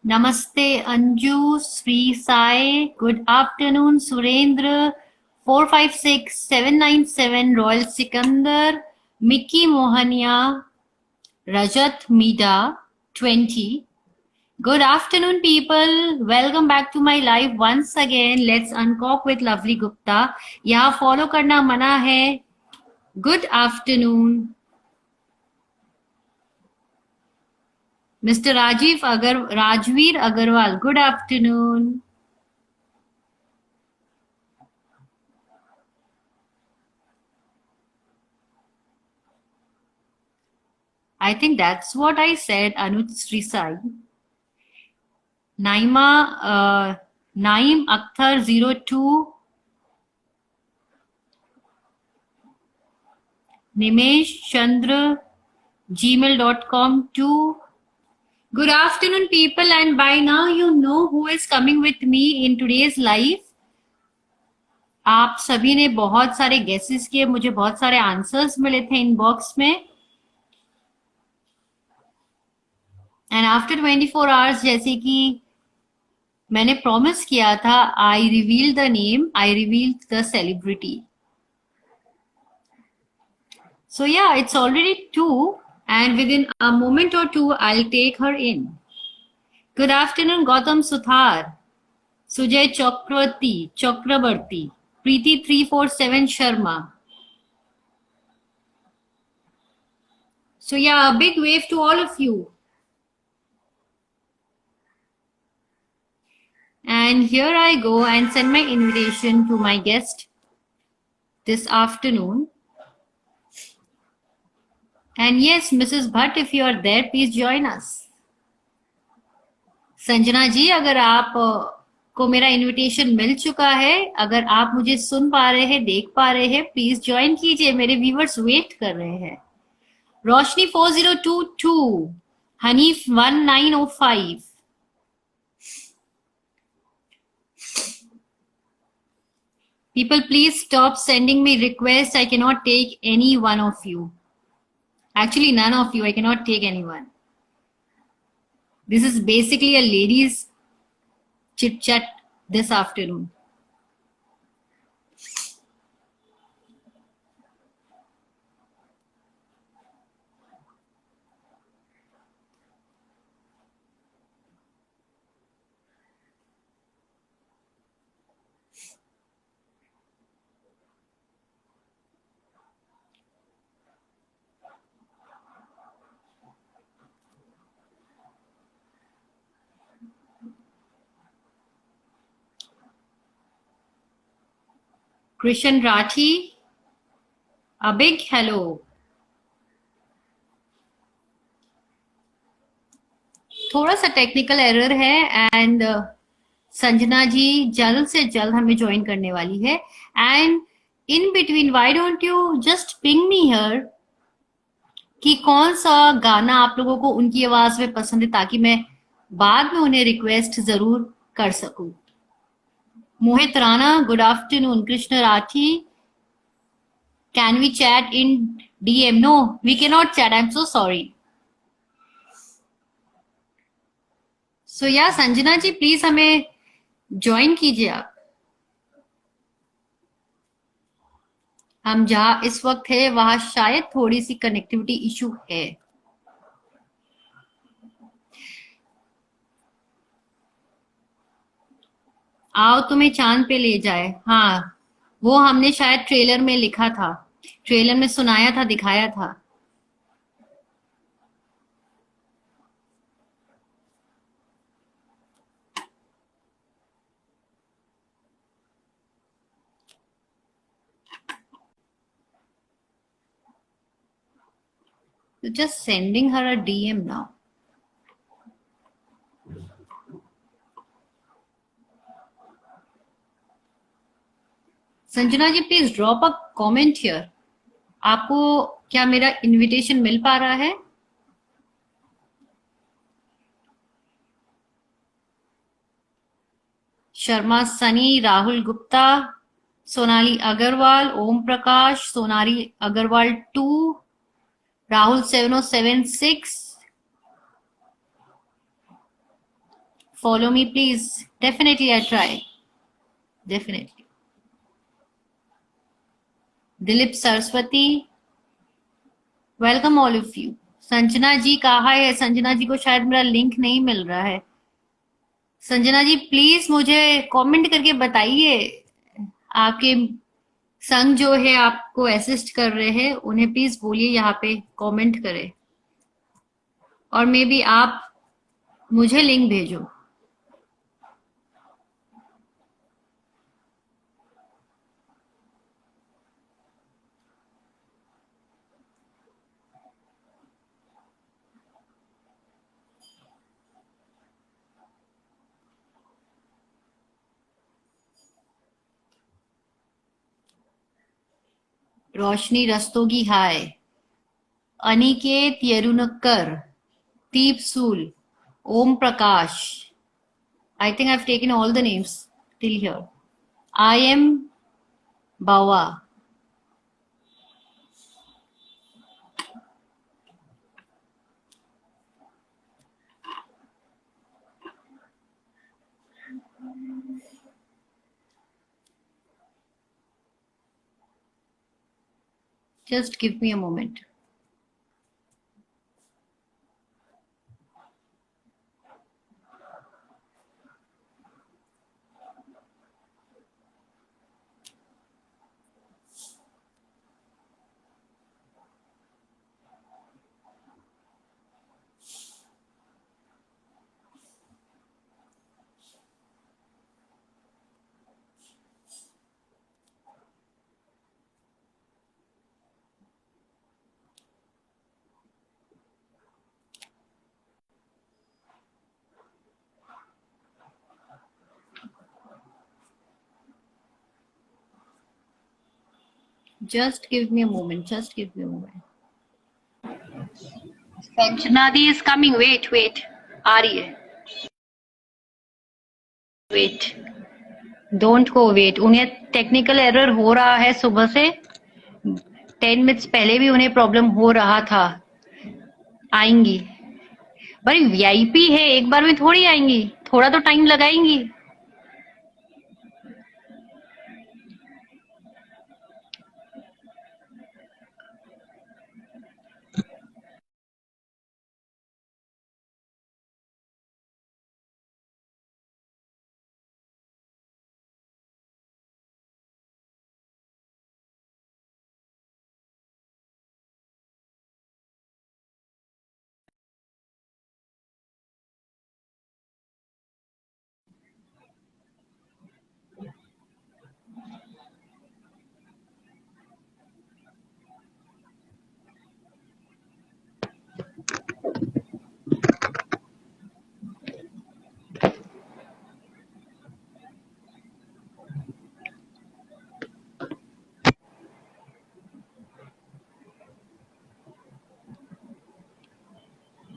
Namaste Anju, Sri Sai, good afternoon Surendra, 456797 Royal Sikandar, Mickey Mohania, Rajat Mida, 20. Good afternoon people, welcome back to my live once again. Let's uncork with Lovely Gupta. यहाँ follow करना मना है. Good afternoon. Mr. Rajveer Agarwal, good afternoon. I think that's what I said, Anuj Srisai. Naim Akhtar 02. Nimesh Chandra, gmail.com 2. Good afternoon, people, and by now you know who is coming with me in today's live. आप सभी ने बहुत सारे guesses किए, मुझे बहुत सारे answers मिले थे इनबॉक्स में. एंड आफ्टर 24 आवर्स, जैसे कि मैंने प्रॉमिस किया था, I reveal the name, I reveal the celebrity. So yeah, it's already 2 and within a moment or two, I'll take her in. Good afternoon, Gautam Suthar, Sujay Chakrabarti, Preeti 347 Sharma. So yeah, a big wave to all of you. And here I go and send my invitation to my guest this afternoon. And yes, Mrs. Bhatt, if you are there, please join us. Sanjana ji, अगर आप को मेरा invitation मिल चुका है, अगर आप मुझे सुन पा रहे हैं, देख पा रहे हैं, प्लीज ज्वाइन कीजिए. मेरे व्यूवर्स वेट कर रहे हैं. रोशनी 4022, Hanif 1905. People, please stop sending me requests. I cannot take any one of you. Actually, none of you. I cannot take anyone. This is basically a ladies chit chat this afternoon. Krishan Rathi, a big hello. थोड़ा सा technical error है and Sanjana ji जल्द से जल्द हमें join करने वाली है. And in between, why don't you just ping me here कि कौन सा गाना आप लोगों को उनकी आवाज में पसंद है, ताकि मैं बाद में उन्हें रिक्वेस्ट जरूर कर सकूं. Mohit Rana, good afternoon. Krishna Rathi, can we chat in DM? No, we can not chat. I am so sorry. So yeah Sanjana ji, please हमें ज्वाइन कीजिए आप. हम जहां इस वक्त है वहां शायद थोड़ी सी कनेक्टिविटी इशू है. आओ तुम्हें चांद पे ले जाए. हाँ, वो हमने शायद ट्रेलर में लिखा था, ट्रेलर में सुनाया था, दिखाया था. So just sending her a DM now. Sanjana ji, please drop a comment here. आपको क्या मेरा इनविटेशन मिल पा रहा है? Sharma Sunny, Rahul Gupta, Sonali Agarwal, Om Prakash, Sonali Agarwal 2, Rahul 7076, follow me, please. Definitely, I try. Definitely. Dilip Saraswati, welcome all of you. Sanjana ji कहाँ है? संजना जी को शायद मेरा लिंक नहीं मिल रहा है. संजना जी प्लीज मुझे कमेंट करके बताइए. आपके संग जो है आपको असिस्ट कर रहे हैं उन्हें प्लीज बोलिए यहाँ पे कमेंट करें. और मे बी आप मुझे लिंक भेजो. रोशनी रस्तोगी हाय. अनिकेत येरुनक्कर, दीप सूल, Om Prakash. I think I've taken all the names till here. I am Bawa. Just give me a moment. Just give me a moment. Just give me a moment. Sanjana is coming. Wait, wait. आ रही है. Wait. Don't go. Wait. उन्हें technical error हो रहा है सुबह से. 10 minutes पहले भी उन्हें प्रॉब्लम हो रहा था. आएंगी. भाई वीआईपी है, एक बार में थोड़ी आएंगी. थोड़ा तो टाइम लगाएंगी.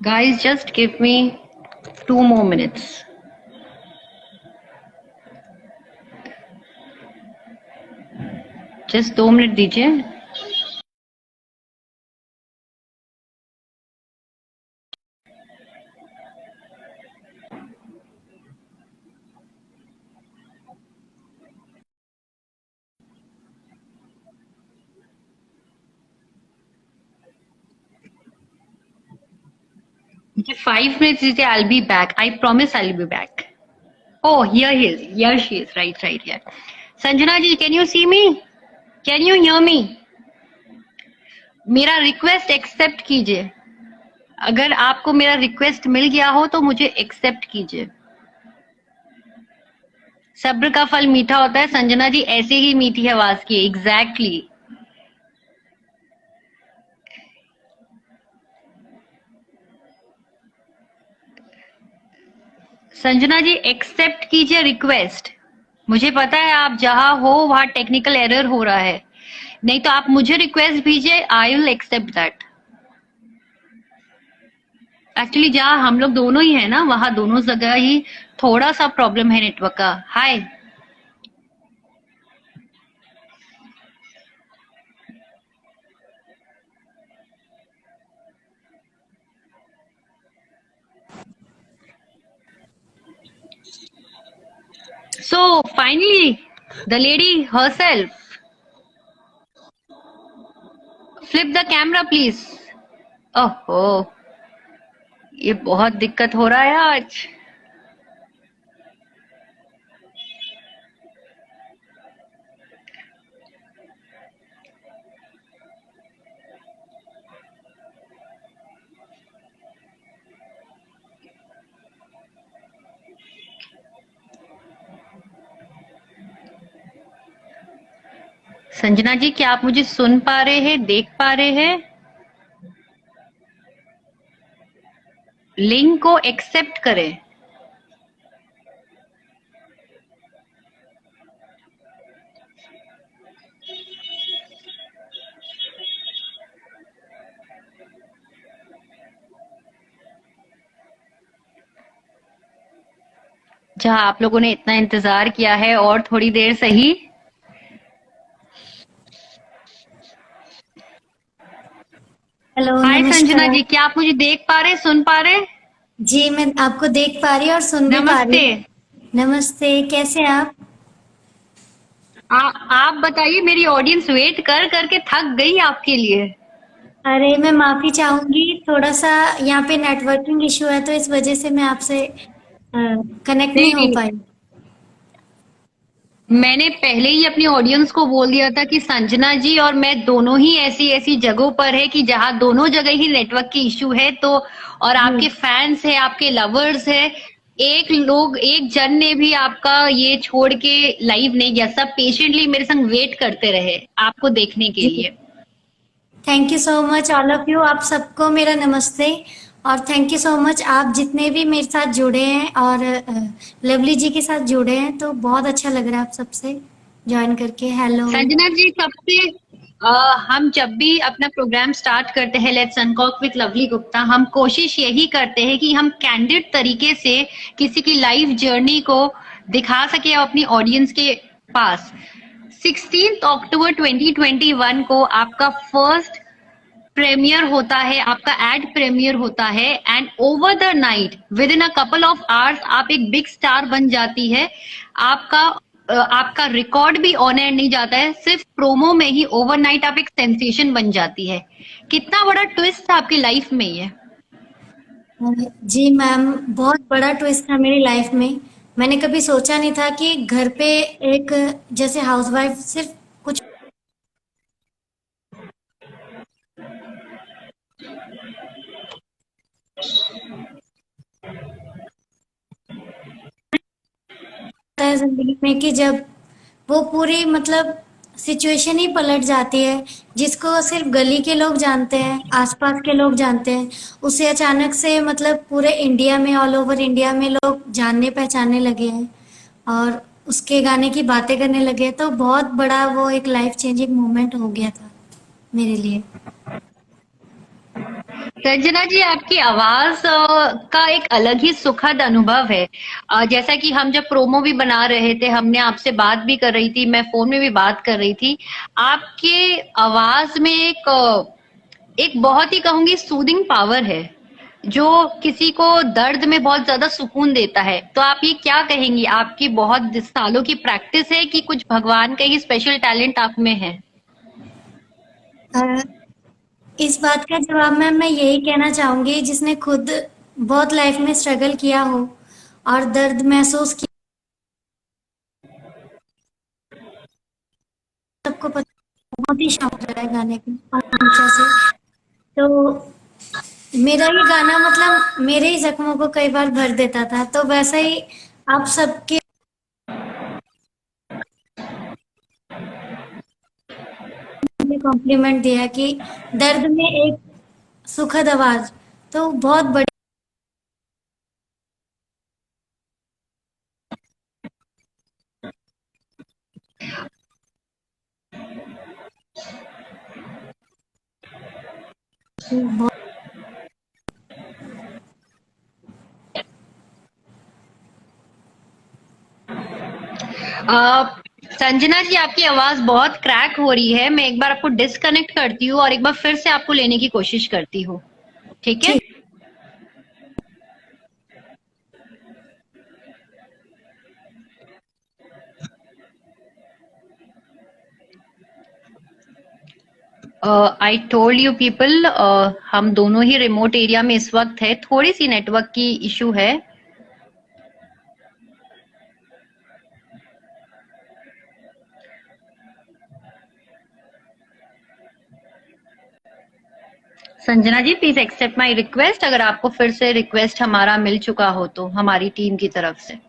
Guys, just give me 2 more minutes. Just 2 minute दीजिए. मुझे 5 minutes दीजिए. I'll be back. I promise I'll be back. Oh, here he is. Here she is. Right, right here. Sanjana ji, can you see me? Can you hear me? मेरा request accept कीजिए. अगर आपको मेरा request मिल गया हो तो मुझे accept कीजिए. सब्र का फल मीठा होता है. संजना जी ऐसे ही मीठी आवाज की. एग्जैक्टली. संजना जी एक्सेप्ट कीजिए रिक्वेस्ट. मुझे पता है आप जहां हो वहां टेक्निकल एरर हो रहा है. नहीं तो आप मुझे रिक्वेस्ट भेजिए. I will accept that. Actually जहां हम लोग दोनों ही है ना वहां दोनों जगह ही थोड़ा सा प्रॉब्लम है नेटवर्क का. हाय. So finally, the lady herself. Flip the camera, please. ओहो, ये बहुत दिक्कत हो रहा है आज. संजना जी, क्या आप मुझे सुन पा रहे हैं, देख पा रहे हैं? लिंक को एक्सेप्ट करें. जहां आप लोगों ने इतना इंतजार किया है, और थोड़ी देर सही. हेलो, हाय संजना नमस्कार। जी, क्या आप मुझे देख पा रहे, सुन पा रहे? जी, मैं आपको देख पा रही हूँ और सुन भी पा रही नमस्ते. हूँ। नमस्ते, कैसे हैं आप? आप बताइए, मेरी ऑडियंस वेट कर करके थक गई आपके लिए. अरे, मैं माफ़ी चाहूँगी, थोड़ा-सा यहाँ पे नेटवर्किंग इश्यू है, तो इस वजह से मैं आपसे कनेक्ट नहीं नहीं हो नहीं, पाई। मैंने पहले ही अपनी ऑडियंस को बोल दिया था कि संजना जी और मैं दोनों ही ऐसी ऐसी जगहों पर है कि जहां दोनों जगह ही नेटवर्क की इश्यू है. तो और जी, आपके फैंस है, आपके लवर्स है. एक जन ने भी आपका ये छोड़ के लाइव नहीं गया. सब पेशेंटली मेरे संग वेट करते रहे आपको देखने के जी। लिए. Thank you so much all of you, आप सबको मेरा नमस्ते। और थैंक यू सो मच आप जितने भी मेरे साथ जुड़े हैं और लवली जी के साथ जुड़े हैं, तो बहुत अच्छा लग रहा है आप सबसे जॉइन करके। हेलो। संजना जी, कब से हम जब भी अपना प्रोग्राम स्टार्ट करते हैं लेट्स अनकॉक विद लवली गुप्ता, हम कोशिश यही करते हैं कि हम कैंडिड तरीके से किसी की लाइफ जर्नी को दिखा सके अपनी ऑडियंस के पास. 16 अक्टूबर 2021 को आपका फर्स्ट प्रीमियर होता है, आपका एड प्रीमियर होता है. And over the night, with in a couple of hours, आप एक बिग स्टार बन जाती है. आपका रिकॉर्ड भी ऑन एयर नहीं जाता है, सिर्फ प्रोमो में ही ओवरनाइट आप एक सेंसेशन बन जाती है. कितना बड़ा ट्विस्ट था आपकी लाइफ में ये. जी मैम, बहुत बड़ा ट्विस्ट था मेरी लाइफ में। मैंने कभी सोचा नहीं था कि घर पे एक जैसे हाउसवाइफ सिर्फ कुछ होता है जिंदगी में कि जब वो पूरी मतलब सिचुएशन ही पलट जाती है, जिसको सिर्फ गली के लोग जानते हैं, आसपास के लोग जानते हैं, उसे अचानक से मतलब पूरे इंडिया में, ऑल ओवर इंडिया में लोग जानने पहचानने लगे हैं और उसके गाने की बातें करने लगे। तो बहुत बड़ा वो एक लाइफ चेंजिंग मोमेंट हो गया था मेरे लिए। संजना जी, आपकी आवाज का एक अलग ही सुखद अनुभव है. जैसा कि हम जब प्रोमो भी बना रहे थे, हमने आपसे बात भी कर रही थी, मैं फोन में भी बात कर रही थी. आपके आवाज में एक बहुत ही कहूंगी सूदिंग पावर है, जो किसी को दर्द में बहुत ज्यादा सुकून देता है. तो आप ये क्या कहेंगी, आपकी बहुत सालों की प्रैक्टिस है कि कुछ भगवान का ही स्पेशल टैलेंट आप में है? अ, इस बात का जवाब मैम मैं यही कहना चाहूंगी, जिसने खुद बहुत लाइफ में स्ट्रगल किया हो और दर्द महसूस किया, सबको पता। बहुत ही शौक रहा है गाने का हमेशा से। तो मेरा ये गाना मतलब मेरे ही जख्मों को कई बार भर देता था, तो वैसा ही आप सबके कॉम्प्लीमेंट दिया कि दर्द में एक सुखद आवाज, तो बहुत बड़ी बहुत संजना जी, आपकी आवाज बहुत क्रैक हो रही है. मैं एक बार आपको डिस्कनेक्ट करती हूँ और एक बार फिर से आपको लेने की कोशिश करती हूँ. ठीक है? ठीक। आई टोल्ड यू पीपल, हम दोनों ही रिमोट एरिया में इस वक्त है, थोड़ी सी नेटवर्क की इशू है। Sanjana ji please accept my request, अगर आपको फिर से रिक्वेस्ट हमारा मिल चुका हो तो हमारी टीम की तरफ से।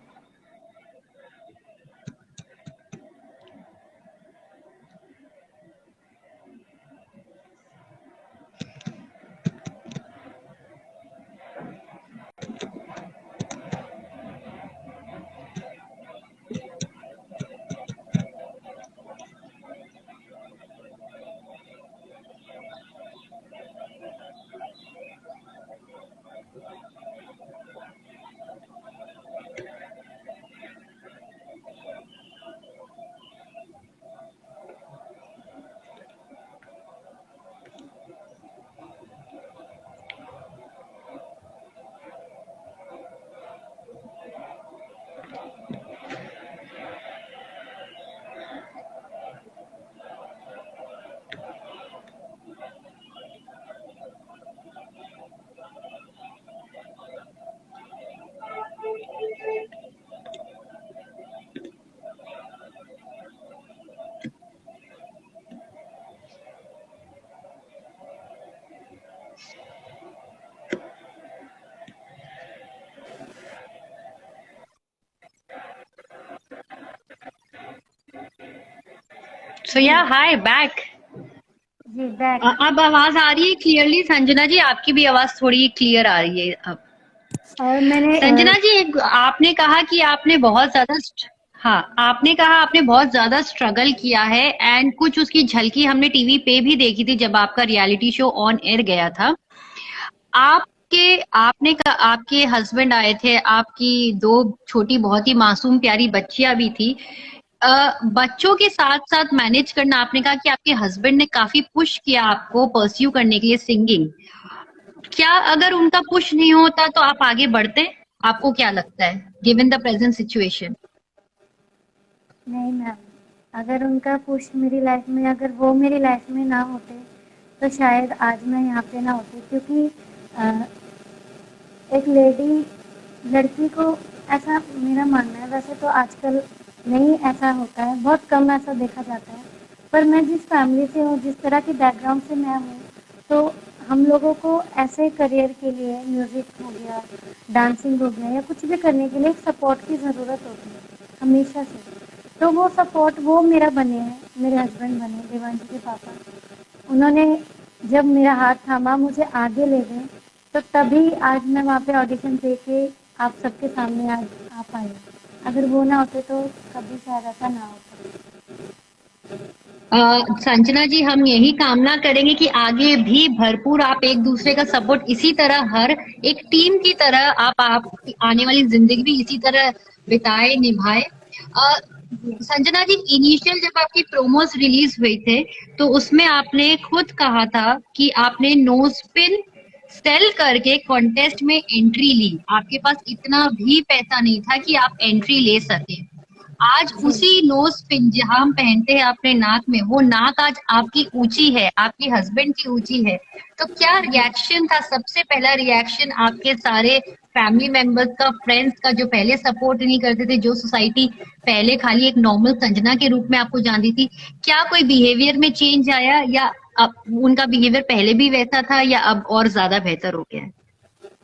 सो या हाय बैक। जी बैक। अब आवाज आ रही है क्लियरली संजना जी? आपकी भी आवाज थोड़ी क्लियर आ रही है अब। और मैंने संजना जी आपने कहा कि आपने बहुत ज्यादा, हाँ आपने कहा आपने बहुत ज्यादा स्ट्रगल किया है, एंड कुछ उसकी झलकी हमने टीवी पे भी देखी थी जब आपका रियलिटी शो ऑन एयर गया था। आपके हस्बैंड आए थे, आपकी दो छोटी बहुत ही मासूम प्यारी बच्चियां भी थी। बच्चों के साथ साथ मैनेज करना, आपने कहा कि आपके हस्बैंड ने काफी पुश किया आपको परस्यू करने के लिए सिंगिंग। क्या अगर उनका पुश नहीं होता तो आप आगे बढ़ते? आपको क्या लगता है गिवन द प्रेजेंट सिचुएशन? नहीं मैम, अगर उनका पुश मेरी लाइफ में, अगर वो मेरी लाइफ में ना होते तो शायद आज मैं यहाँ पे ना होती, क्योंकि अ, एक लड़की को, ऐसा मेरा मानना है, वैसे तो आजकल नहीं ऐसा होता है, बहुत कम ऐसा देखा जाता है, पर मैं जिस फैमिली से हूँ, जिस तरह के बैकग्राउंड से मैं हूँ, तो हम लोगों को ऐसे करियर के लिए, म्यूज़िक हो गया, डांसिंग हो गया, या कुछ भी करने के लिए एक सपोर्ट की ज़रूरत होती है हमेशा से। तो वो सपोर्ट वो मेरा बने हैं, मेरे हस्बैंड बने, देवांशी के पापा। उन्होंने जब मेरा हाथ थामा, मुझे आगे ले गए, तो तभी आज मैं वहाँ पे ऑडिशन दे के आप सबके सामने आज आ पाई। अगर वो ना होते तो कभी शायद ऐसा ना होता। संजना जी हम यही कामना करेंगे कि आगे भी भरपूर आप एक दूसरे का सपोर्ट इसी तरह, हर एक टीम की तरह आप आने वाली जिंदगी भी इसी तरह बिताए, निभाए। संजना जी इनिशियल जब आपकी प्रोमोस रिलीज हुए थे तो उसमें आपने खुद कहा था कि आपने नोज पिन सेल करके कॉन्टेस्ट में एंट्री ली, आपके पास इतना भी पैसा नहीं था कि आप एंट्री ले सके। आज जी। उसी नोज पिन जहां हम पहनते हैं अपने नाक में, वो नाक आज आपकी ऊंची है, आपके हस्बैंड की ऊंची है। तो क्या रिएक्शन था, सबसे पहला रिएक्शन आपके सारे फैमिली मेंबर्स का, फ्रेंड्स का, जो पहले सपोर्ट नहीं करते थे, जो सोसाइटी पहले खाली एक नॉर्मल संजना के रूप में आपको जानती थी, क्या कोई बिहेवियर में चेंज आया, या अब उनका बिहेवियर पहले भी वैसा था या अब और ज्यादा बेहतर हो गया है?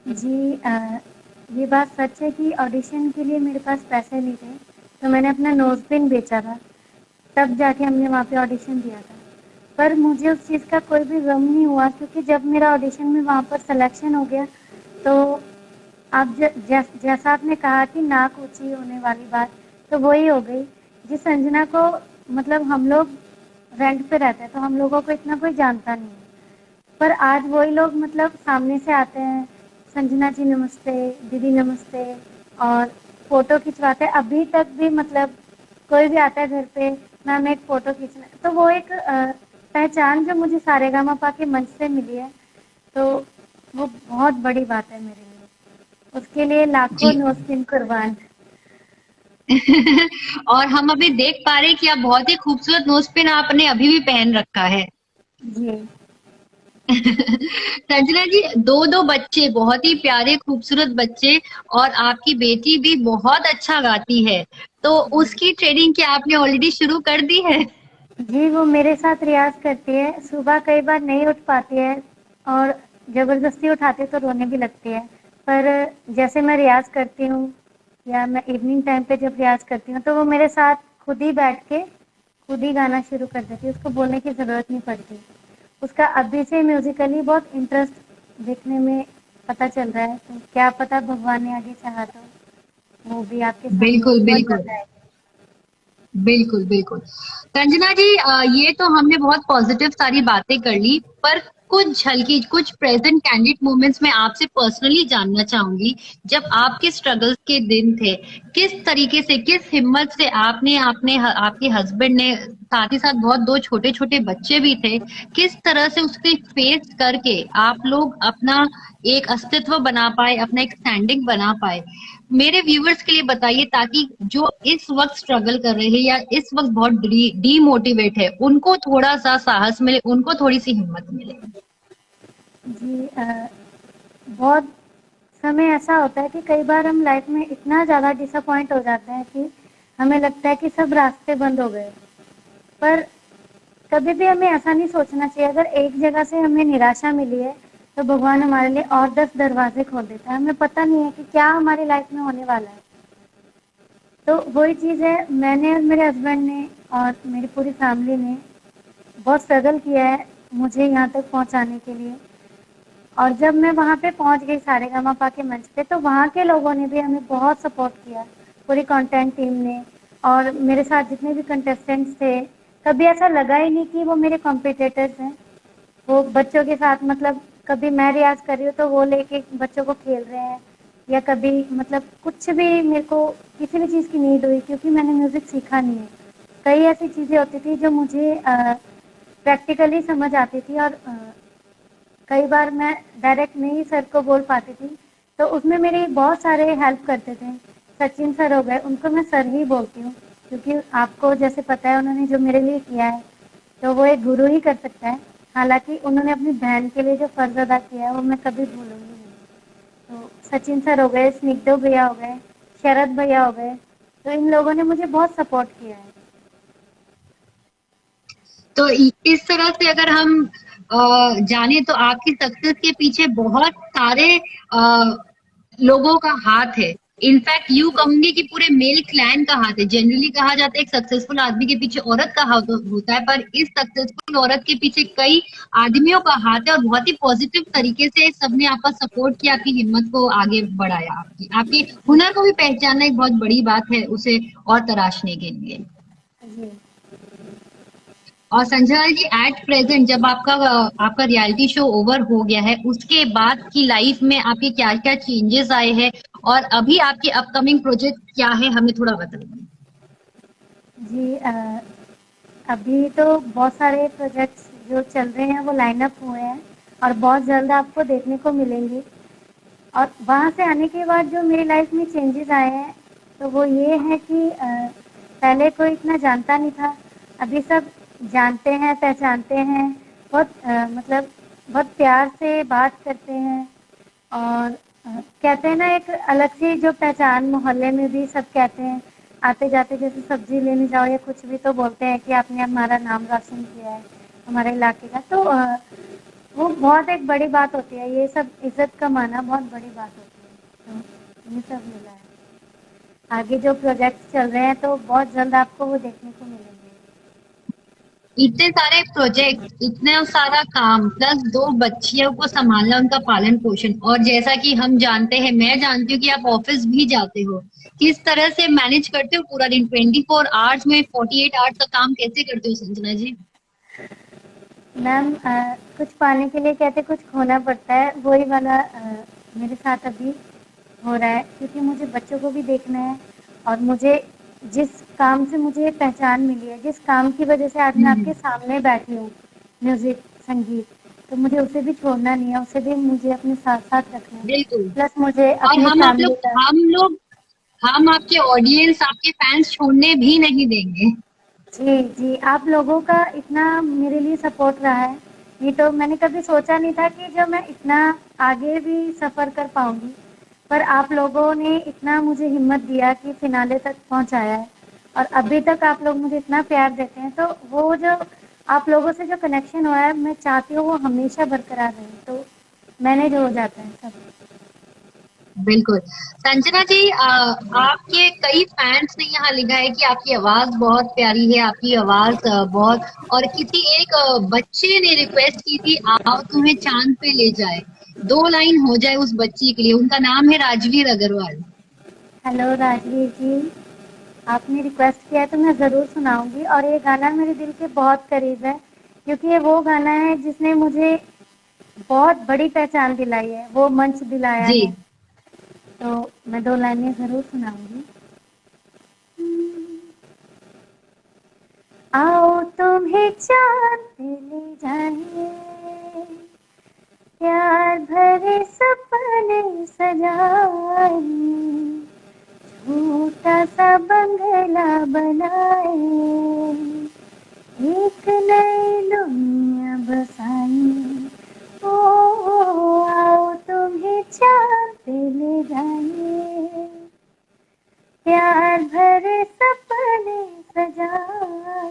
जी ये बात सच है कि ऑडिशन के लिए मेरे पास पैसे नहीं थे, तो मैंने अपना नोज पिन बेचा था, तब जाके हमने वहाँ पे ऑडिशन दिया था। पर मुझे उस चीज़ का कोई भी गम नहीं हुआ, क्योंकि जब मेरा ऑडिशन में वहाँ पर सिलेक्शन हो गया, तो आप जैसा आपने कहा कि नाक ऊंची होने वाली बात, तो वही हो गई। जिस संजना को, मतलब हम लोग रेंट पे रहते हैं, तो हम लोगों को इतना कोई जानता नहीं है, पर आज वही लोग मतलब सामने से आते हैं, संजना जी नमस्ते, दीदी नमस्ते, और फोटो खिंचवाते हैं। अभी तक भी मतलब कोई भी आता है घर पे, मैम एक फ़ोटो खींचना है, तो वो एक पहचान जो मुझे सारेगामापा के मंच से मिली है, तो वो बहुत बड़ी बात है मेरे लिए। उसके लिए लाखों जी। नौसिन कुर्बान। और हम अभी देख पा रहे हैं कि आप बहुत ही खूबसूरत नोज पिन आपने अभी भी पहन रखा है। जी। संजना जी, दो दो बच्चे, बहुत ही प्यारे खूबसूरत बच्चे, और आपकी बेटी भी बहुत अच्छा गाती है, तो उसकी ट्रेनिंग क्या आपने ऑलरेडी शुरू कर दी है? जी, वो मेरे साथ रियाज़ करती है। सुबह कई बार नहीं उठ पाती है और ज़बरदस्ती उठाते तो रोने भी लगती है। पर जैसे मैं रियाज़ करती हूँ या मैं इवनिंग टाइम पे जब रियाज़ करती हूँ, तो वो मेरे साथ खुद ही बैठ के खुद ही गाना शुरू कर देती है। उसको बोलने की ज़रूरत नहीं पड़ती। उसका अभी से म्यूज़िकली बहुत इंटरेस्ट देखने में पता चल रहा है। तो क्या पता भगवान ने आगे चाहा तो वो भी आपके सामने बिल्कुल बहुत बिल्कुल। जल्द आएगी। बिल्कुल बिल्कुल। संजना जी, ये तो हमने बहुत पॉजिटिव सारी बातें कर ली, पर कुछ झलकी, कुछ प्रेजेंट कैंडिड मोमेंट्स में आपसे पर्सनली जानना चाहूंगी। जब आपके स्ट्रगल्स के दिन थे, किस तरीके से, किस हिम्मत से आपने आपने आपके हस्बैंड ने, साथ ही साथ बहुत दो छोटे छोटे बच्चे भी थे, किस तरह से उसके फेस करके आप लोग अपना एक अस्तित्व बना पाए, अपना एक स्टैंडिंग बना पाए? मेरे व्यूअर्स के लिए बताइए, ताकि जो इस वक्त स्ट्रगल कर रहे हैं या इस वक्त बहुत डीमोटिवेट है, उनको थोड़ा सा साहस मिले, उनको थोड़ी सी हिम्मत मिले। जी, बहुत समय ऐसा होता है कि कई बार हम लाइफ में इतना ज़्यादा डिसअपॉइंट हो जाते हैं कि हमें लगता है कि सब रास्ते बंद हो गए। पर कभी भी हमें ऐसा नहीं सोचना चाहिए। अगर एक जगह से हमें निराशा मिली है, तो भगवान हमारे लिए और 10 दरवाजे खोल देता है। हमें पता नहीं है कि क्या हमारी लाइफ में होने वाला है। तो वही चीज़ है, मैंने और मेरे हस्बैंड ने और मेरी पूरी फैमिली ने बहुत स्ट्रगल किया है मुझे यहाँ तक पहुँचाने के लिए। और जब मैं वहाँ पे पहुँच गई सारेगामापा के मंच पे, तो वहाँ के लोगों ने भी हमें बहुत सपोर्ट किया, पूरी कंटेंट टीम ने। और मेरे साथ जितने भी कंटेस्टेंट्स थे, कभी ऐसा लगा ही नहीं कि वो मेरे कॉम्पिटिटर्स हैं। वो बच्चों के साथ मतलब कभी मैं रियाज़ कर रही हूँ तो वो लेके बच्चों को खेल रहे हैं, या कभी मतलब कुछ भी मेरे को किसी भी चीज़ की नीड हुई, क्योंकि मैंने म्यूज़िक सीखा नहीं है। कई ऐसी चीज़ें होती थी जो मुझे प्रैक्टिकली समझ आती थी, और कई बार मैं डायरेक्ट नहीं सर को बोल पाती थी, तो उसमें मेरी बहुत सारे हेल्प करते थे। सचिन सर हो गए, उनको मैं सर ही बोलती हूँ, क्योंकि आपको जैसे पता है उन्होंने जो मेरे लिए किया है, तो वो एक गुरु ही कर सकता है। हालाँकि उन्होंने अपनी बहन के लिए जो फ़र्ज़ अदा किया है, वो मैं कभी भूलूँगी नहीं। तो सचिन सर हो गए, स्निग्धो भैया हो गए, शरद भैया हो गए, तो इन लोगों ने मुझे बहुत सपोर्ट किया है। तो इस तरह से अगर हम जाने, तो आपकी सक्सेस के पीछे बहुत सारे लोगों का हाथ है। इनफैक्ट यूं कहूंगी कि पूरे मेल क्लैन का हाथ है। जनरली कहा जाता है एक सक्सेसफुल आदमी के पीछे औरत का हाथ होता है, पर इस सक्सेसफुल औरत के पीछे कई आदमियों का हाथ है, और बहुत ही पॉजिटिव तरीके से सबने आपका सपोर्ट किया, आपकी हिम्मत को आगे बढ़ाया, आपकी आपके हुनर को भी पहचानना एक बहुत बड़ी बात है, उसे और तराशने के लिए। जी। और संजना जी, एट प्रेजेंट जब आपका आपका रियलिटी शो ओवर हो गया है, उसके बाद की लाइफ में आपके क्या क्या चेंजेस आए हैं, और अभी आपके अपकमिंग प्रोजेक्ट क्या है, हमें थोड़ा बताइए। जी, अभी तो बहुत सारे प्रोजेक्ट्स जो चल रहे हैं वो लाइन अप हुए हैं, और बहुत जल्द आपको देखने को मिलेंगे। और वहाँ से आने के बाद जो मेरी लाइफ में चेंजेस आए हैं, तो वो ये है कि पहले कोई इतना जानता नहीं था, अभी सब जानते हैं, पहचानते हैं। बहुत मतलब बहुत प्यार से बात करते हैं। और कहते हैं ना, एक अलग सी जो पहचान, मोहल्ले में भी सब कहते हैं, आते जाते जैसे सब्जी लेने जाओ या कुछ भी, तो बोलते हैं कि आपने हमारा नाम रोशन किया है, हमारे इलाके का। तो वो बहुत एक बड़ी बात होती है, ये सब इज्जत कमाना बहुत बड़ी बात होती है। तो ये सब मिला है। आगे जो प्रोजेक्ट चल रहे हैं, तो बहुत जल्द आपको वो देखने को मिलेंगे। इतने सारे प्रोजेक्ट, इतना सारा काम, प्लस दो बच्चियों को संभालना, उनका पालन पोषण, और जैसा कि हम जानते हैं, मैं जानती हूँ कि आप ऑफिस भी जाते हो, किस तरह से मैनेज करते हो पूरा दिन? 24 आवर्स में 48 आवर्स का काम कैसे करते हो संजना जी? मैम, कुछ पाने के लिए कहते कुछ खोना पड़ता है, वही वाला मेरे साथ अभी हो रहा है, क्योंकि मुझे बच्चों को भी देखना है। और मुझे जिस काम से मुझे पहचान मिली है, जिस काम की वजह से आज मैं हम्म, आपके सामने बैठी हूँ, म्यूज़िक, संगीत, तो मुझे उसे भी छोड़ना नहीं है, उसे भी मुझे अपने साथ-साथ रखना है। बिल्कुल। प्लस मुझे और अपनी फैमिली का। हम आपके ऑडियंस, आपके फैंस छोड़ने भी नहीं देंगे। जी, जी, आप लोगों का इतना मेरे लिए सपोर्ट रहा है, ये तो मैंने कभी सोचा नहीं था कि जो मैं इतना आगे भी सफ़र कर पाऊँगी। पर आप लोगों ने इतना मुझे हिम्मत दिया कि फिनाले तक पहुँचाया है और अभी तक आप लोग मुझे इतना प्यार देते हैं, तो वो जो आप लोगों से जो कनेक्शन हुआ है, मैं चाहती हूँ वो हमेशा बरकरार रहे। तो मैनेज हो जाता है सब। बिल्कुल। संजना जी, आपके कई फैन्स ने यहाँ लिखा है कि आपकी आवाज़ बहुत प्यारी है, आपकी आवाज़ बहुत, और किसी एक बच्चे ने रिक्वेस्ट की थी, आओ तुम्हें चाँद पे ले जाए। 2 लाइन हो जाए उस बच्ची के लिए। उनका नाम है राजवीर अग्रवाल। हेलो राजवीर जी, आपने रिक्वेस्ट किया है तो मैं ज़रूर सुनाऊँगी और ये गाना मेरे दिल के बहुत करीब है, क्योंकि ये वो गाना है जिसने मुझे बहुत बड़ी पहचान दिलाई है, वो मंच दिलाया जी। है। तो मैं 2 लाइनें ज़रूर सुनाऊँगी। आओ तुम्हें चाँद पे ले जाएँ, प्यार भरे सपने सजाएँ, छोटा सा बंगला बनाएँ, एक नई दुनिया बसाएँ। ओ आओ तुम्हें चाँद पे ले जाएँ, प्यार भरे सपने सजाए,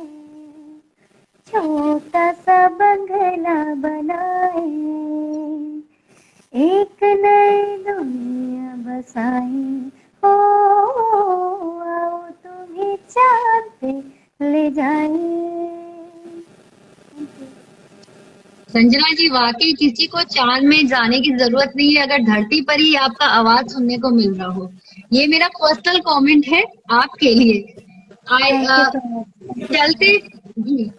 छोटा सा बंगला बनाए, एक नई दुनिया बसाए। ओ आओ तुम्हें चाँद पे ले जाए। संजना जी, वाकई किसी को चांद में जाने की जरूरत नहीं है अगर धरती पर ही आपका आवाज सुनने को मिल रहा हो। ये मेरा पर्सनल कमेंट है आपके लिए। आई thank you so much, thank you सो चलते मच। जी,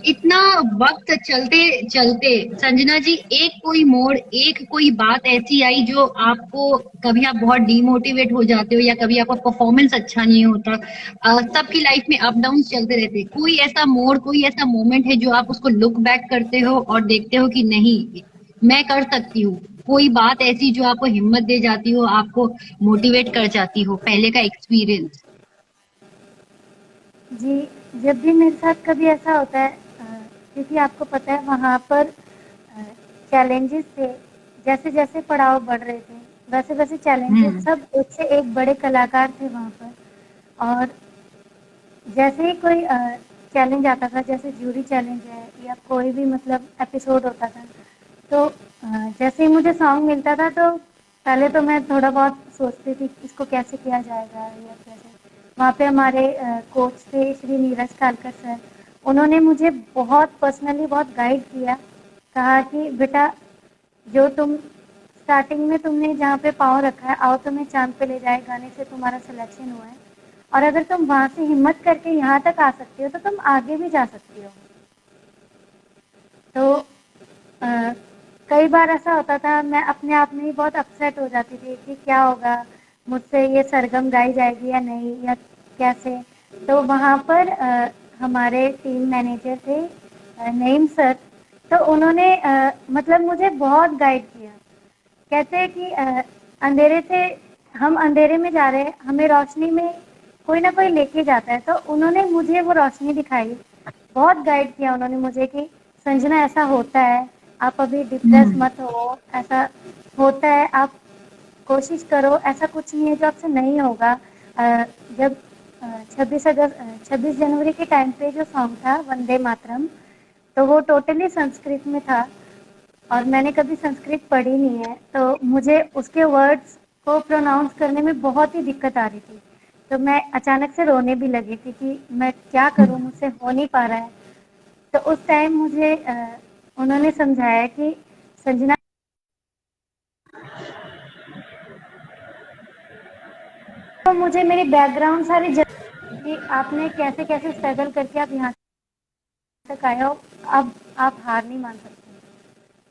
इतना वक्त चलते चलते संजना जी, एक कोई मोड़, एक कोई बात ऐसी आई जो आपको, कभी आप बहुत डीमोटिवेट हो जाते हो या कभी आपका परफॉर्मेंस अच्छा नहीं होता। सबकी लाइफ में अप डाउन चलते रहते हैं। कोई ऐसा मोड़, कोई ऐसा मोमेंट है जो आप उसको लुक बैक करते हो और देखते हो कि नहीं, मैं कर सकती हूँ। कोई बात ऐसी जो आपको हिम्मत दे जाती हो, आपको मोटिवेट कर जाती हो, पहले का एक्सपीरियंस। जी, जब भी मेरे साथ कभी ऐसा होता है, क्योंकि आपको पता है वहाँ पर चैलेंजेस थे, जैसे-जैसे पड़ाव बढ़ रहे थे, वैसे-वैसे चैलेंजेस, हम्म। सब एक से एक बड़े कलाकार थे वहाँ पर। और जैसे ही कोई चैलेंज आता था, जैसे जूरी चैलेंज है या कोई भी मतलब एपिसोड होता था, तो जैसे ही मुझे सॉन्ग मिलता था तो पहले तो मैं थोड़ा बहुत सोचती थी कि इसको कैसे किया जाएगा या कैसे। वहाँ पे हमारे कोच थे श्री नीरज कालकर सर, उन्होंने मुझे बहुत पर्सनली बहुत गाइड किया, कहा कि बेटा, जो तुम स्टार्टिंग में तुमने जहाँ पे पाँव रखा है, आओ तुम्हें चाँद पे ले जाए गाने से तुम्हारा सिलेक्शन हुआ है, और अगर तुम वहाँ से हिम्मत करके यहाँ तक आ सकती हो तो तुम आगे भी जा सकती हो। तो अ, कई बार ऐसा होता था, मैं अपने आप में ही बहुत अपसेट हो जाती थी कि क्या होगा, मुझसे ये सरगम गाई जाएगी या नहीं, या कैसे। तो वहाँ पर हमारे टीम मैनेजर थे नईम सर, तो उन्होंने मतलब मुझे बहुत गाइड किया। कहते हैं कि अंधेरे से, हम अंधेरे में जा रहे हैं, हमें रोशनी में कोई ना कोई लेके जाता है, तो उन्होंने मुझे वो रोशनी दिखाई। बहुत गाइड किया उन्होंने मुझे कि संजना, ऐसा होता है, आप अभी डिप्रेस हम्म। मत हो, ऐसा होता है, आप कोशिश करो, ऐसा कुछ नहीं है जो आपसे नहीं होगा। जब 26 जनवरी के टाइम पे जो सॉन्ग था वंदे मातरम, तो वो टोटली संस्कृत में था और मैंने कभी संस्कृत पढ़ी नहीं है, तो मुझे उसके वर्ड्स को प्रोनाउंस करने में बहुत ही दिक्कत आ रही थी। तो मैं अचानक से रोने भी लगी थी कि मैं क्या करूँ, मुझसे हो नहीं पा रहा है। तो उस टाइम मुझे उन्होंने समझाया कि संजना, तो मुझे मेरी बैकग्राउंड सारी कि आपने कैसे-कैसे स्ट्रगल करके आप यहाँ तक आए हो, अब आप हार नहीं मान सकते।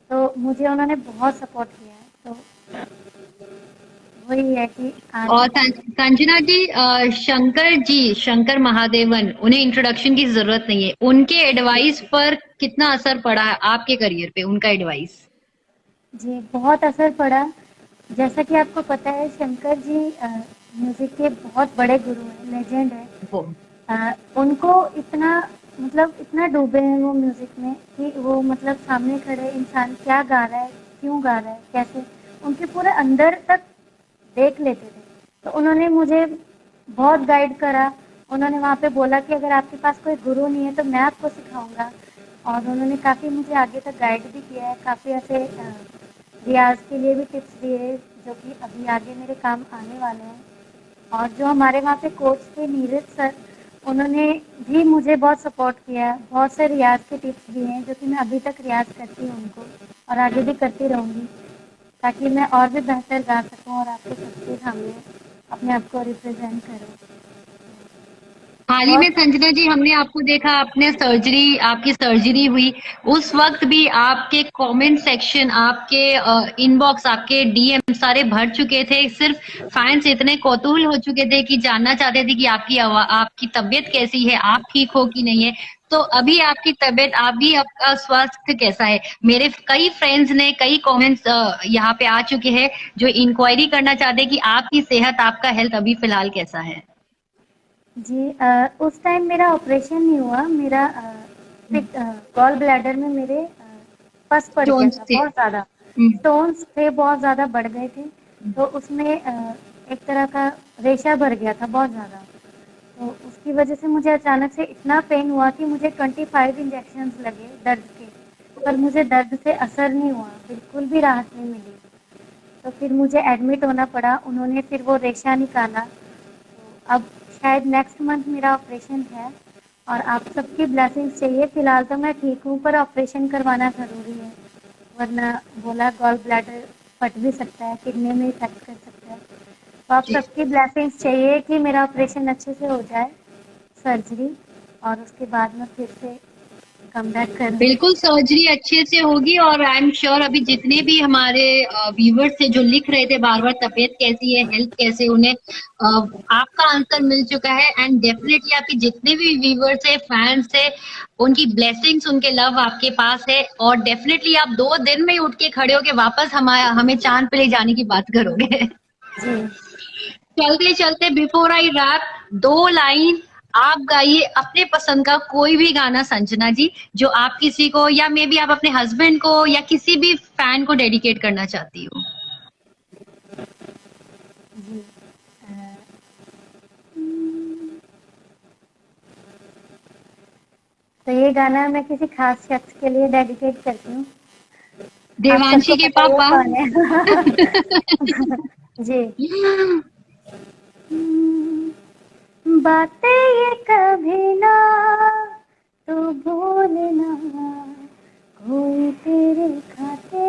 तो मुझे उन्होंने बहुत सपोर्ट किया है, तो वही है कि आज। और संजना जी, शंकर जी, शंकर महादेवन, उन्हें इंट्रोडक्शन की जरूरत नहीं है। उनके एडवाइस पर कितना असर पड़ा है आपके करियर पे, उनका एडवाइस? जी, बहुत असर पड़ा। जैसा कि आपको पता है, शंकर जी म्यूज़िक के बहुत बड़े गुरु हैं, लेजेंड हैं। वो। उनको इतना मतलब इतना डूबे हैं वो म्यूज़िक में कि वो मतलब सामने खड़े इंसान क्या गा रहा है, क्यों गा रहा है, कैसे, उनके पूरे अंदर तक देख लेते थे। तो उन्होंने मुझे बहुत गाइड करा। उन्होंने वहाँ पे बोला कि अगर आपके पास कोई गुरु नहीं है तो मैं आपको सिखाऊँगा, और उन्होंने काफ़ी मुझे आगे तक गाइड भी किया है, काफ़ी ऐसे रियाज़ के लिए भी टिप्स दिए जो कि अभी आगे मेरे काम आने वाले हैं। और जो हमारे वहाँ पे कोच थे नीरज सर, उन्होंने भी मुझे बहुत सपोर्ट किया, बहुत से रियाज़ के टिप्स दिए हैं जो कि मैं अभी तक रियाज़ करती हूँ उनको, और आगे भी करती रहूँगी, ताकि मैं और भी बेहतर गा सकूँ और आपके सबके सामने अपने आप को रिप्रेजेंट करूँ। हाल ही में बहुत संजना जी हमने आपको देखा, आपकी सर्जरी हुई, उस वक्त भी आपके कमेंट सेक्शन, आपके इनबॉक्स, आपके डीएम सारे भर चुके थे। सिर्फ फैंस इतने कौतूहल हो चुके थे कि जानना चाहते थे कि आपकी तबीयत कैसी है, आप ठीक हो कि नहीं है। तो अभी आपकी तबीयत, आपका स्वास्थ्य कैसा है? मेरे कई फ्रेंड्स ने कई कमेंट्स यहाँ पे आ चुके हैं जो इंक्वायरी करना चाहते हैं कि आपकी सेहत, आपका हेल्थ अभी फिलहाल कैसा है? जी, उस टाइम मेरा ऑपरेशन नहीं हुआ, मेरा गॉल ब्लैडर में मेरे पस पड़ गया स्टोन्स था थे। बहुत ज़्यादा, हम्म। स्टोन्स थे बहुत ज़्यादा बढ़ गए थे, तो उसमें एक तरह का रेशा भर गया था बहुत ज़्यादा। तो उसकी वजह से मुझे अचानक से इतना पेन हुआ कि मुझे 25 इंजेक्शंस लगे दर्द के, पर मुझे दर्द से असर नहीं हुआ, बिल्कुल भी राहत नहीं मिली। तो फिर मुझे एडमिट होना पड़ा, उन्होंने फिर वो रेशा निकाला। तो अब शायद नेक्स्ट मंथ मेरा ऑपरेशन है, और आप सबकी ब्लेसिंग्स चाहिए। फिलहाल तो मैं ठीक हूँ, पर ऑपरेशन करवाना ज़रूरी है, वरना बोला गॉल ब्लैडर फट भी सकता है, किडनी में इफेक्ट कर सकता है। तो आप जी। सबकी ब्लेसिंग्स चाहिए कि मेरा ऑपरेशन अच्छे से हो जाए, सर्जरी, और उसके बाद मैं फिर से कम बैक करूँ। बिल्कुल सर्जरी अच्छे से होगी, और आई एम श्योर अभी जितने भी हमारे व्यूवर्स थे जो लिख रहे थे बार बार तबीयत कैसी है, हेल्थ कैसे, उन्हें आपका आंसर मिल चुका है। एंड डेफिनेटली आपके जितने भी व्यूवर्स है, फैंस है, उनकी ब्लेसिंग्स, उनके लव आपके पास है। और डेफिनेटली आप 2 दिन में ही उठ के खड़े होके वापस हमें चांद पे ले जाने की बात करोगे। जी। चलते चलते बिफोर आई रैप, 2 लाइन आप गाइए अपने पसंद का कोई भी गाना संजना जी, जो आप किसी को, या मे बी आप अपने हस्बैंड को या किसी भी फैन को डेडिकेट करना चाहती हो। जी। अ, हम्म, तो ये गाना मैं किसी खास शख्स के लिए डेडिकेट करती हूँ। आप सबको देवांशी के पता ही है पापा। कौन है। जी। बातें ये कभी ना तू भूलना, कोई तेरे खाते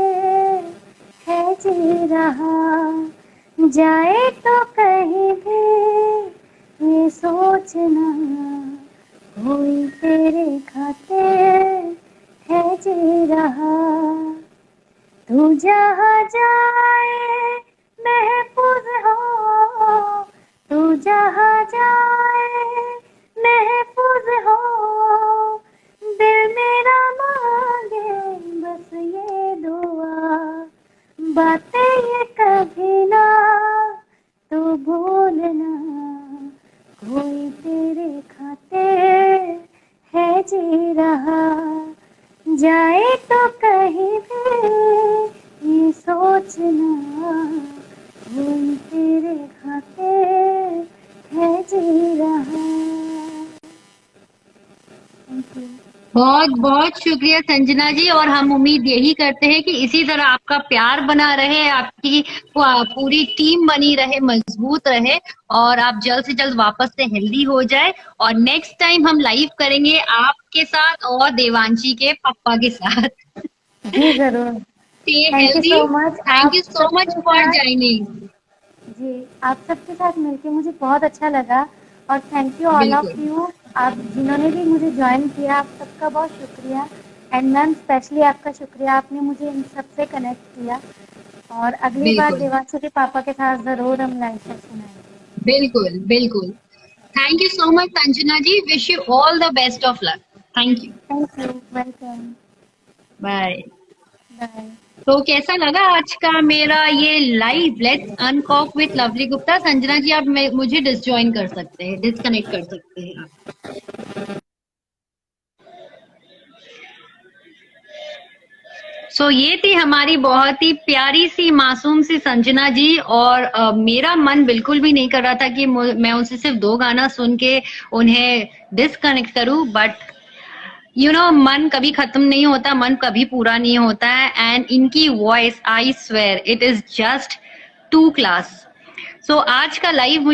है जी रहा, जाए तो कहीं भी ये सोचना, कोई तेरे खाते है जी रहा, तू जहाँ जाए महफूज हो, तू जहाँ जाए महफूज हो, दिल मेरा मांगे बस ये दुआ, बातें ये कभी ना तू भूलना, कोई तेरे खाते है जी रहा, जाए तो कहीं भी ये सोचना, कोई तेरे खाते है जी रहा। Thank you. बहुत बहुत शुक्रिया संजना जी, और हम उम्मीद यही करते हैं कि इसी तरह आपका प्यार बना रहे, आपकी पूरी टीम बनी रहे, मजबूत रहे, और आप जल्द से जल्द वापस से हेल्दी हो जाए। और नेक्स्ट टाइम हम लाइव करेंगे आपके साथ और देवांशी के पापा के साथ। जी ज़रूर। Stay thank you healthy. So much. Thank आप यू सो मच सबके फॉर साथ, ज्वाइनिंग। जी, आप सबके साथ मिलके मुझे बहुत अच्छा लगा, और थैंक यू ऑल ऑफ बिल्कुल। यू, आप जिन्होंने भी मुझे ज्वाइन किया, आप सबका बहुत शुक्रिया। एंड मैम स्पेशली आपका शुक्रिया, आपने मुझे इन सबसे कनेक्ट किया, और अगली बार बिल्कुल। देवांशु के पापा के साथ ज़रूर हम लाइव सेशन आएंगे। बिल्कुल। बिल्कुल। Thank you so much Sanjana ji, wish you all the best of luck. Thank you. Thank you, welcome, bye. Bye. तो कैसा लगा आज का मेरा ये live let's uncork with Lovely Gupta? Sanjana ji आप मुझे डिसजॉइन कर सकते हैं, डिस्कनेक्ट कर सकते हैं आप। सो ये थी हमारी बहुत ही प्यारी सी मासूम सी संजना जी, और मेरा मन बिल्कुल भी नहीं कर रहा था कि मैं उनसे सिर्फ 2 गाना सुन के उन्हें डिस्कनेक्ट करूं, बट मन कभी खत्म नहीं होता, मन कभी पूरा नहीं होता है। एंड इनकी voice, I swear, it is just too class. So आज का लाइव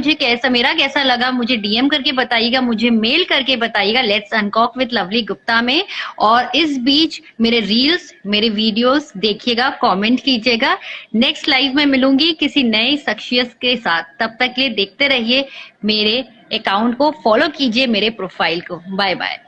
मेरा कैसा लगा, मुझे डीएम करके बताइएगा, मुझे मेल करके बताइएगा, लेट्स अनकॉक विद लवली गुप्ता में। और इस बीच मेरे रील्स, मेरे वीडियोस देखिएगा, कमेंट कीजिएगा। नेक्स्ट लाइव में मिलूंगी किसी नए शख्सियत के साथ, तब तक के लिए देखते रहिए, मेरे अकाउंट को फॉलो कीजिए, मेरे प्रोफाइल को। Bye bye.